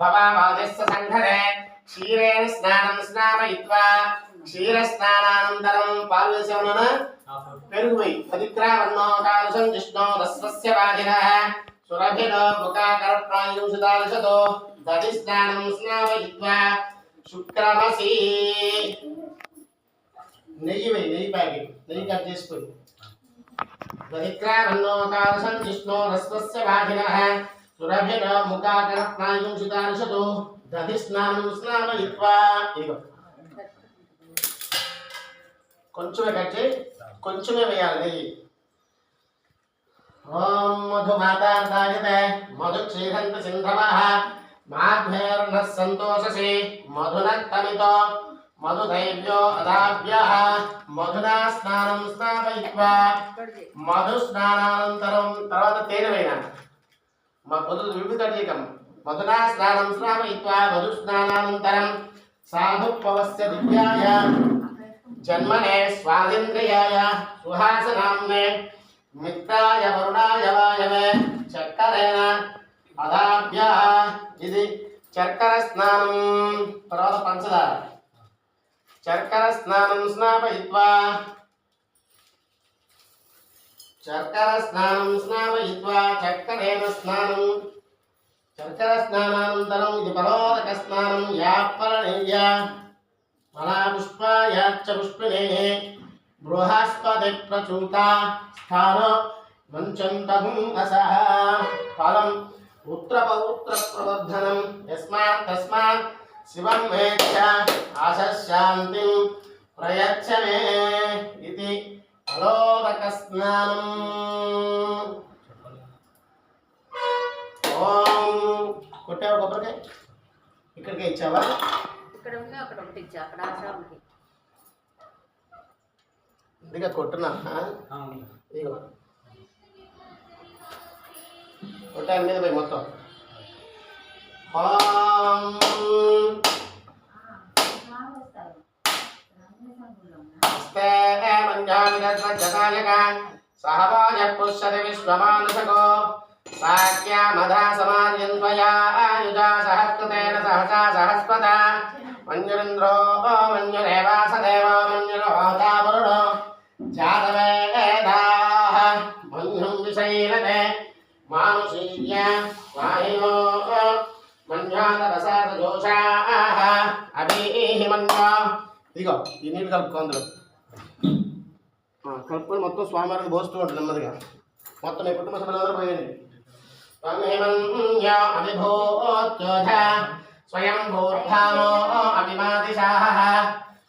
भवावाजस्य संघरे क्षीरेण स्नानं स्नापयित्वा क्षीरस्नानानन्तरं पाल्यसेवनेन पेरुवै पवित्रावन्नोकारुषं जिष्णो दस्वस्य वाजिनः सुरभिनो मुखाकरप्रायुं सुदालशतो दधिस्नानं स्नापयित्वा शुक्रमसि నెయ్యి వేయి నెయ్యి ప్యాకెట్ నెయ్యి కట్ చేసుకొని దహిత్రావన్నోకారుషం జిష్ణో రస్వస్య వాజినః సురభిన ముఖాకరప్రాయుం సుదాలశతో దధిస్నానం స్నాపయిత్వా ఇదిగో కొంచెమే కట్ చేయి కొంచెమే వేయాలి నెయ్యి ఓం మధుమాతార్దాయతే మధుక్షీరంత సింధవః మాధ్వేర్నః సంతోషసి మధునత్తమితో మధుదైవ్యో అదాభ్యః మధునా స్నానం స్నాపయిత్వా మధు స్నానానంతరం తర్వాత తేనె వేయనా మధు విభూతీకం మధునా స్నానం స్నాపయిత్వా మధు స్నానానంతరం సాధుపవస్య దివ్యాయ జన్మనే స్వాదింద్రియాయ సుహాసనామ్నే మిత్రాయ వరుణాయ వాయవే చక్కరేణ అదాభ్యః ఇది చక్కెర స్నానం తర్వాత పంచదార చక్కెర స్నానం స్నాపయిత్వా చక్కెర స్నానం స్నాపయిత్వా చక్కరేణ స్నానం చక్కెర స్నానానంతరం ఇది పరోదక స్నానం యాపలనేయ ఫలాపుష్పాయాచ్చ పుష్పిణేః బృహస్పతి ప్రచూత స్థాన మంచంతహం అసహ ఫలం పుత్రపౌత్ర ప్రవర్ధనం యస్మాత్ తస్మాత్ శివం మేచ్చ ఆశశాంతిం ప్రయచ్చ మే ఇది ఫలోదక స్నానం ఓం కొట్టావు కొబ్బరికాయ ఇక్కడికే ఇచ్చావా ఇక్కడ ఉంది అక్కడ ఒకటి ఇచ్చా అక్కడ ఆశ్రమంకి ఇదిగా కొట్టునా ఇదిగో కొట్టాను మీద పోయి మొత్తం సహవాజ పుష్యతి విశ్వమానుషకో సాఖ్యామధా సమార్యంత్వయా ఆయుజా సహస్కృతేన సహసా సహస్పత మంజురింద్రో మంజురేవాసదేవో మంజురోహతా వరుణో జాతవేదాః మన్యుం విశైలతే మానుషీర్య వాహినో మన్యాదరసాద జోషాః అభిః మన్యా ఇదిగో ఈ నీళ్ళు కలుపుకో అందులో కలుపుకొని మొత్తం స్వామివారిని పోస్తూ ఉంటుంది నెమ్మదిగా మొత్తం మీ కుటుంబ సభ్యులందరూ పోయండి త్వమేమన్యా అభిభూత్యోధ స్వయం భూర్భావో అభిమాదిశాః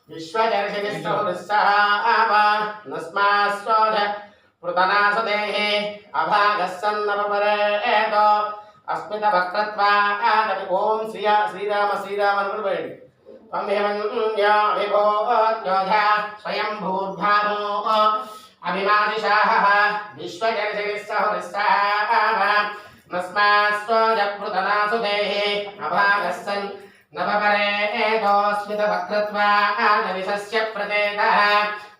విశ్వజర్షినిస్సహృస్సహావ నస్మాస్వోధ పృతనాసదేః అభాగः సన్నపపరేతో అస్మిత వక్రత్వాదపి ఓం శ్రీరామ శ్రీరామ అని పోయండి త్వమేమన్యా అభిభూత్యోధ స్వయం భూర్భావో అభిమాదిశాః విశ్వజర్షినిస్సహృస్సహావ నస్మాస్వోధ పృతనాసదేః అభాగः సన్ నవపరేతోస్మిత వక్రత్వాదవిశస్య ప్రతేతః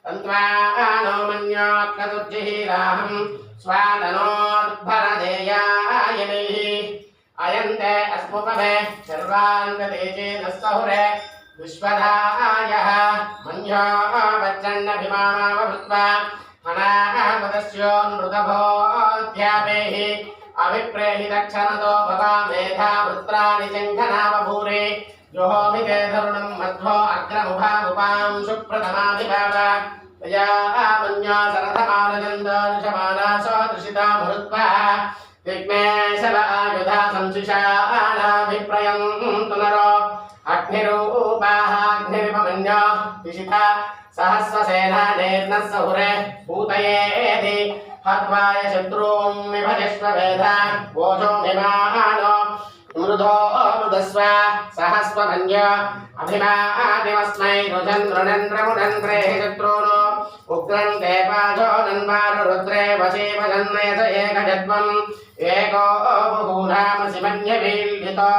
తంత్వానో మన్యోత్కదుర్జిహీరాహం స్వాదనోద్భరదేయాయనైః అయంతే అస్ముపమే సర్వాన్ తేజేన సహురే విశ్వదాయః మన్యో వజ్రన్నభిమానావభృత్వా అనాపదస్యోన్మృతభోధ్యాపేః అభిప్రేహి దక్షణతో భవా మేధా వృత్రాణి శంఖనావభూరే జోహోమి తే ధరుణం మధ్వో అగ్రముభాముపాం సుప్రథమాభిభావ తయా మన్యా సరథమానజందర్శమానాసో దృశితా మరుత్వః విఘ్నేశవ ఆయుధా సంశిషానాభిప్రయం తునరో అగ్నిరూపాః అగ్నిరిపమన్యో దిశితా సహస్రసేనా నేర్నః సహురే భూతయేది హత్వాయ శత్రూం విభజస్వ వేద ఓజో విమానో మృదో మృదస్వ సహస్వమన్య అభిమాదిమస్మై రుజన్ రుణన్ ప్రేహి శత్రూను ఉగ్రం దేవాజో నన్వారు రుద్రే వశీవజన్నయస ఏకజద్వం ఏకో బహూనామసి మన్యవీల్యితో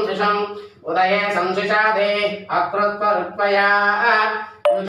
విషం ఉదయే సంశిషాదే అకృత్వరుత్వయా